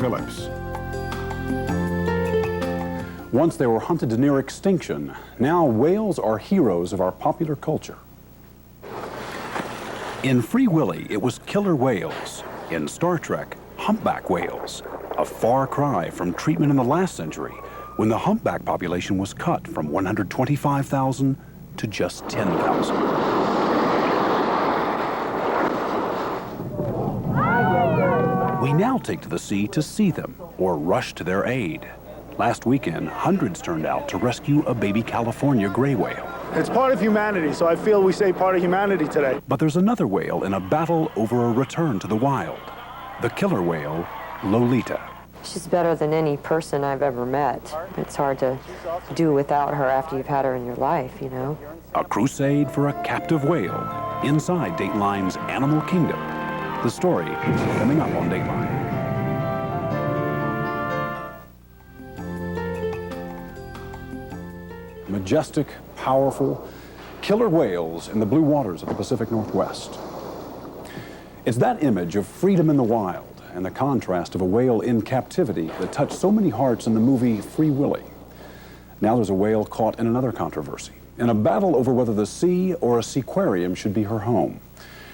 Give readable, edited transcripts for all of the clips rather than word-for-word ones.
Phillips. Once they were hunted to near extinction, now whales are heroes of our popular culture. In Free Willy, it was killer whales. In Star Trek, humpback whales. A far cry from treatment in the last century, when the humpback population was cut from 125,000 to just 10,000. We now take to the sea to see them or rush to their aid. Last weekend, hundreds turned out to rescue a baby California gray whale. It's part of humanity, so I feel we say part of humanity today. But there's another whale in a battle over a return to the wild. The killer whale, Lolita. She's better than any person I've ever met. It's hard to do without her after you've had her in your life, you know. A crusade for a captive whale inside Dateline's Animal Kingdom. The story coming up on Dateline. Majestic, powerful, killer whales in the blue waters of the Pacific Northwest. It's that image of freedom in the wild and the contrast of a whale in captivity that touched so many hearts in the movie Free Willy. Now there's a whale caught in another controversy, in a battle over whether the sea or a seaquarium should be her home.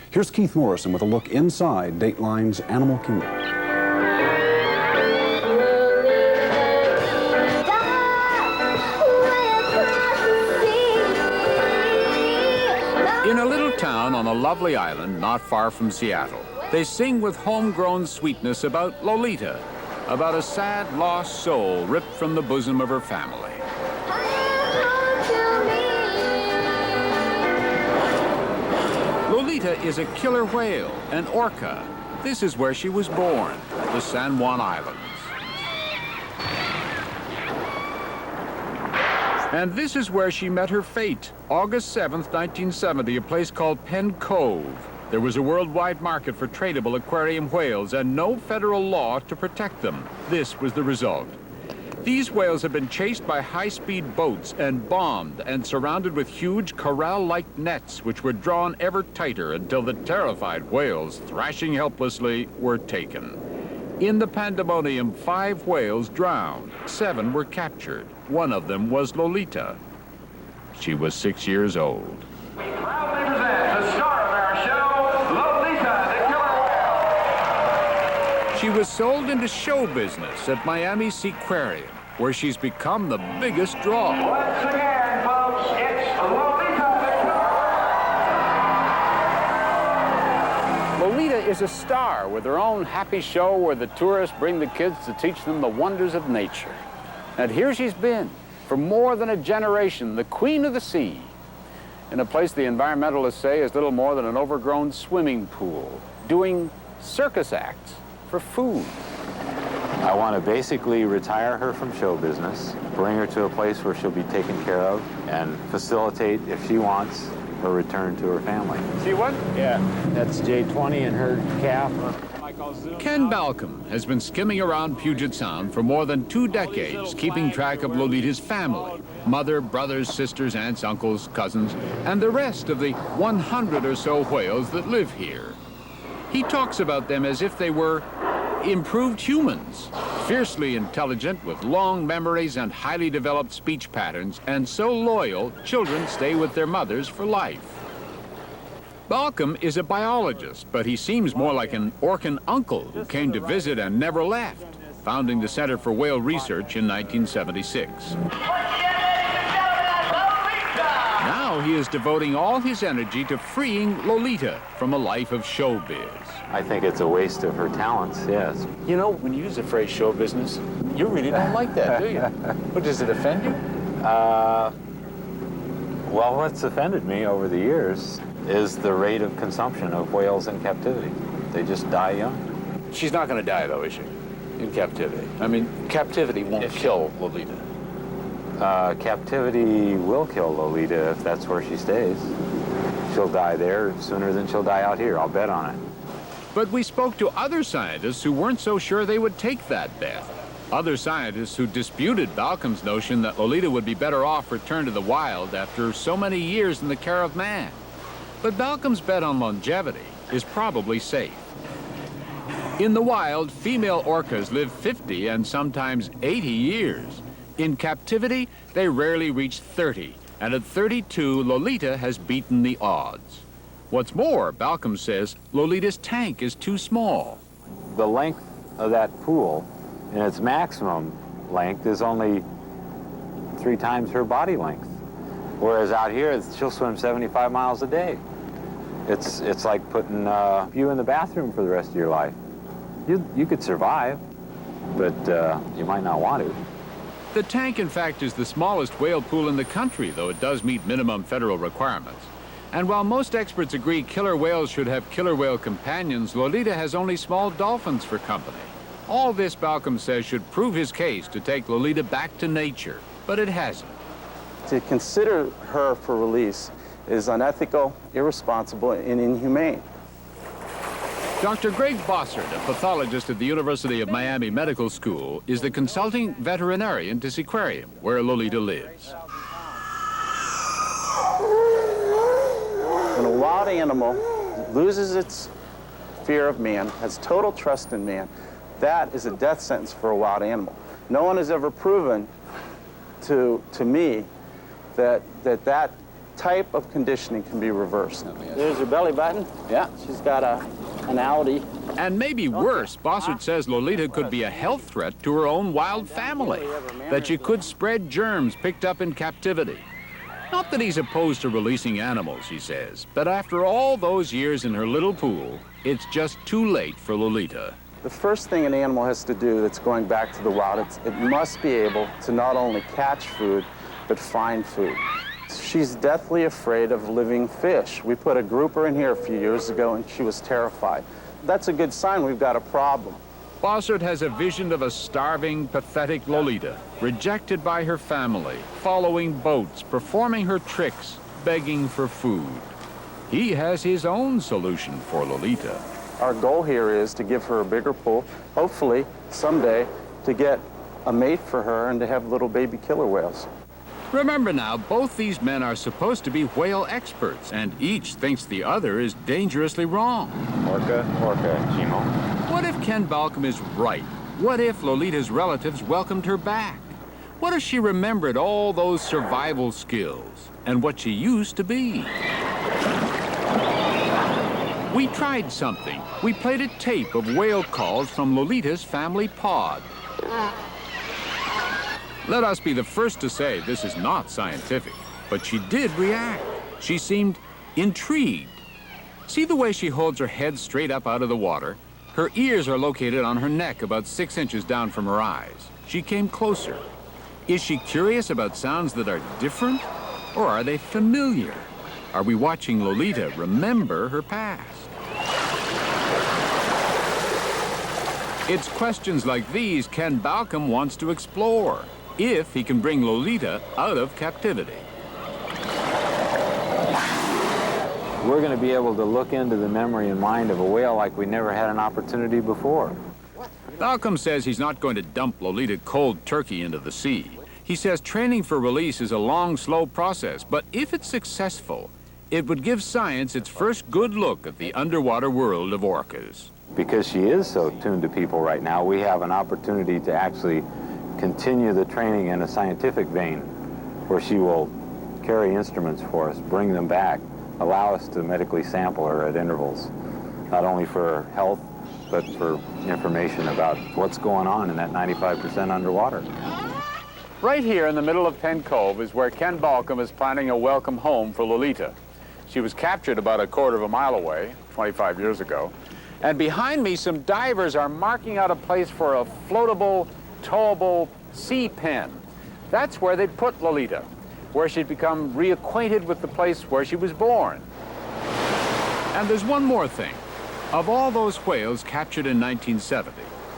Here's Keith Morrison with a look inside Dateline's Animal Kingdom. In a little town on a lovely island not far from Seattle, they sing with homegrown sweetness about Lolita, about a sad, lost soul ripped from the bosom of her family. Lolita is a killer whale, an orca. This is where she was born, the San Juan Islands. And this is where she met her fate. August 7th, 1970, a place called Penn Cove. There was a worldwide market for tradable aquarium whales and no federal law to protect them. This was the result. These whales have been chased by high-speed boats and bombed and surrounded with huge corral-like nets which were drawn ever tighter until the terrified whales, thrashing helplessly, were taken. In the pandemonium, 5 whales drowned. 7 were captured. One of them was Lolita. She was 6 years old. We proudly present the star of our show, Lolita, the killer whale. She was sold into show business at Miami Seaquarium, where she's become the biggest draw. Once again, folks, it's Lolita, the killer whale. Lolita is a star with her own happy show where the tourists bring the kids to teach them the wonders of nature. And here she's been, for more than a generation, the queen of the sea, in a place the environmentalists say is little more than an overgrown swimming pool, doing circus acts for food. I want to basically retire her from show business, bring her to a place where she'll be taken care of, and facilitate, if she wants, her return to her family. See what? Yeah, that's J20 and her calf. Ken Balcom has been skimming around Puget Sound for more than 2 decades, keeping track of Lolita's family, mother, brothers, sisters, aunts, uncles, cousins, and the rest of the 100 or so whales that live here. He talks about them as if they were improved humans, fiercely intelligent with long memories and highly developed speech patterns, and so loyal, children stay with their mothers for life. Balcom is a biologist, but he seems more like an Orcan uncle who came to visit and never left, founding the Center for Whale Research in 1976. Now he is devoting all his energy to freeing Lolita from a life of showbiz. I think it's a waste of her talents, yes. You know, when you use the phrase show business, you really don't like that, do you? But does it offend you? Well, what's offended me over the years is the rate of consumption of whales in captivity. They just die young. She's not going to die, though, is she? In captivity. I mean, captivity won't kill Lolita. Captivity will kill Lolita if that's where she stays. She'll die there sooner than she'll die out here, I'll bet on it. But we spoke to other scientists who weren't so sure they would take that bet. Other scientists who disputed Balcom's notion that Lolita would be better off returned to the wild after so many years in the care of man. But Balcom's bet on longevity is probably safe. In the wild, female orcas live 50 and sometimes 80 years. In captivity, they rarely reach 30, and at 32, Lolita has beaten the odds. What's more, Balcom says Lolita's tank is too small. The length of that pool, in its maximum length, is only 3 times her body length. Whereas out here, she'll swim 75 miles a day. It's like putting you in the bathroom for the rest of your life. You could survive, but you might not want to. The tank, in fact, is the smallest whale pool in the country, though it does meet minimum federal requirements. And while most experts agree killer whales should have killer whale companions, Lolita has only small dolphins for company. All this, Balcom says, should prove his case to take Lolita back to nature, but it hasn't. To consider her for release is unethical, irresponsible, and inhumane. Dr. Greg Bossert, a pathologist at the University of Miami Medical School, is the consulting veterinarian to Seaquarium, where Lolita lives. When a wild animal loses its fear of man, has total trust in man, that is a death sentence for a wild animal. No one has ever proven to me that type of conditioning can be reversed. There's her belly button. Yeah, she's got an Audi. And maybe worse, Bossert says Lolita could be a health threat to her own wild family, that she could spread germs picked up in captivity. Not that he's opposed to releasing animals, he says, but after all those years in her little pool, it's just too late for Lolita. The first thing an animal has to do that's going back to the wild, it must be able to not only catch food, but find food. She's deathly afraid of living fish. We put a grouper in here a few years ago and she was terrified. That's a good sign we've got a problem. Bossert has a vision of a starving, pathetic Lolita, rejected by her family, following boats, performing her tricks, begging for food. He has his own solution for Lolita. Our goal here is to give her a bigger pool, hopefully someday to get a mate for her and to have little baby killer whales. Remember now, both these men are supposed to be whale experts, and each thinks the other is dangerously wrong. Orca, Chimo. What if Ken Balcom is right? What if Lolita's relatives welcomed her back? What if she remembered all those survival skills and what she used to be? We tried something. We played a tape of whale calls from Lolita's family pod. Let us be the first to say this is not scientific, but she did react. She seemed intrigued. See the way she holds her head straight up out of the water? Her ears are located on her neck about 6 inches down from her eyes. She came closer. Is she curious about sounds that are different, or are they familiar? Are we watching Lolita remember her past? It's questions like these Ken Balcom wants to explore, if he can bring Lolita out of captivity. We're going to be able to look into the memory and mind of a whale like we never had an opportunity before. Balcom says he's not going to dump Lolita cold turkey into the sea. He says training for release is a long, slow process, but if it's successful, it would give science its first good look at the underwater world of orcas. Because she is so tuned to people right now, we have an opportunity to actually continue the training in a scientific vein, where she will carry instruments for us, bring them back, allow us to medically sample her at intervals, not only for her health, but for information about what's going on in that 95% underwater. Right here in the middle of Penn Cove is where Ken Balcom is planning a welcome home for Lolita. She was captured about a quarter of a mile away, 25 years ago. And behind me, some divers are marking out a place for a floatable, towable sea pen. That's where they'd put Lolita, where she'd become reacquainted with the place where she was born. And there's one more thing. Of all those whales captured in 1970,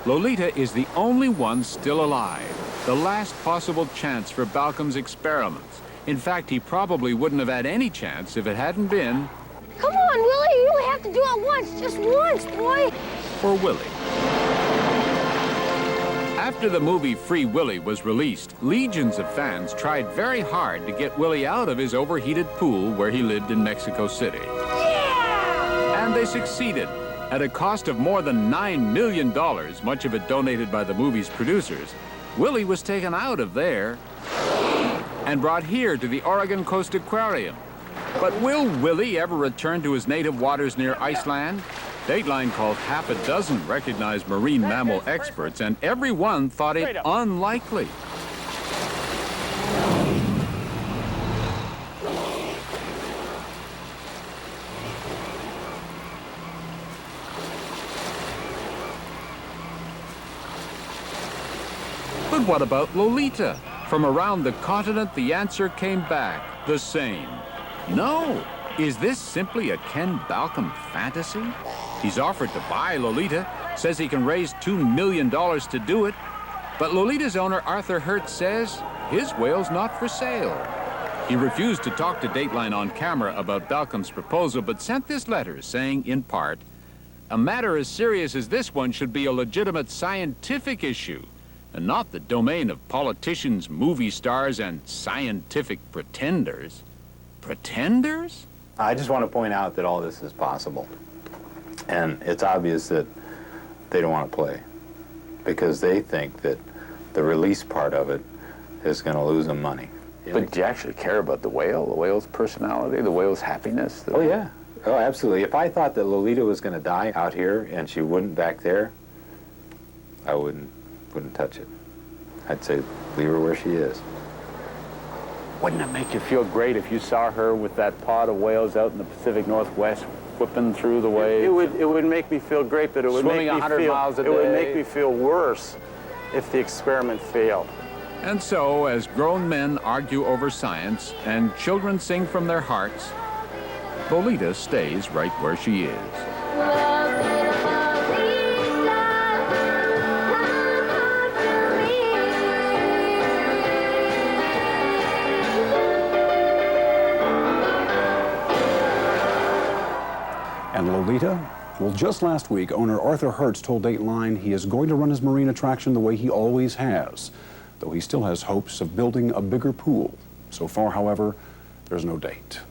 Lolita is the only one still alive, the last possible chance for Balcom's experiments. In fact, he probably wouldn't have had any chance if it hadn't been... Come on, Willie, you have to do it once, just once, boy. For Willie. After the movie Free Willy was released, legions of fans tried very hard to get Willie out of his overheated pool where he lived in Mexico City. Yeah! And they succeeded. At a cost of more than $9 million, much of it donated by the movie's producers, Willie was taken out of there and brought here to the Oregon Coast Aquarium. But will Willie ever return to his native waters near Iceland? Dateline called half a dozen recognized marine mammal experts, and every one thought it unlikely. But what about Lolita? From around the continent, the answer came back the same. No. Is this simply a Ken Balcom fantasy? He's offered to buy Lolita, says he can raise $2 million to do it. But Lolita's owner, Arthur Hertz, says his whale's not for sale. He refused to talk to Dateline on camera about Balcom's proposal, but sent this letter saying, in part, a matter as serious as this one should be a legitimate scientific issue, and not the domain of politicians, movie stars, and scientific pretenders. Pretenders? I just want to point out that all this is possible. And it's obvious that they don't want to play because they think that the release part of it is going to lose them money. But do you actually care about the whale's personality, the whale's happiness? Oh, yeah. Oh, absolutely. If I thought that Lolita was going to die out here and she wouldn't back there, I wouldn't touch it. I'd say leave her where she is. Wouldn't it make you feel great if you saw her with that pod of whales out in the Pacific Northwest whipping through the waves? It would make me feel great, but it would Swimming make me 100 feel miles a it would day. make me feel worse if the experiment failed. And so, as grown men argue over science and children sing from their hearts, Lolita stays right where she is. And Lolita? Well, just last week, owner Arthur Hertz told Dateline he is going to run his marine attraction the way he always has, though he still has hopes of building a bigger pool. So far, however, there's no date.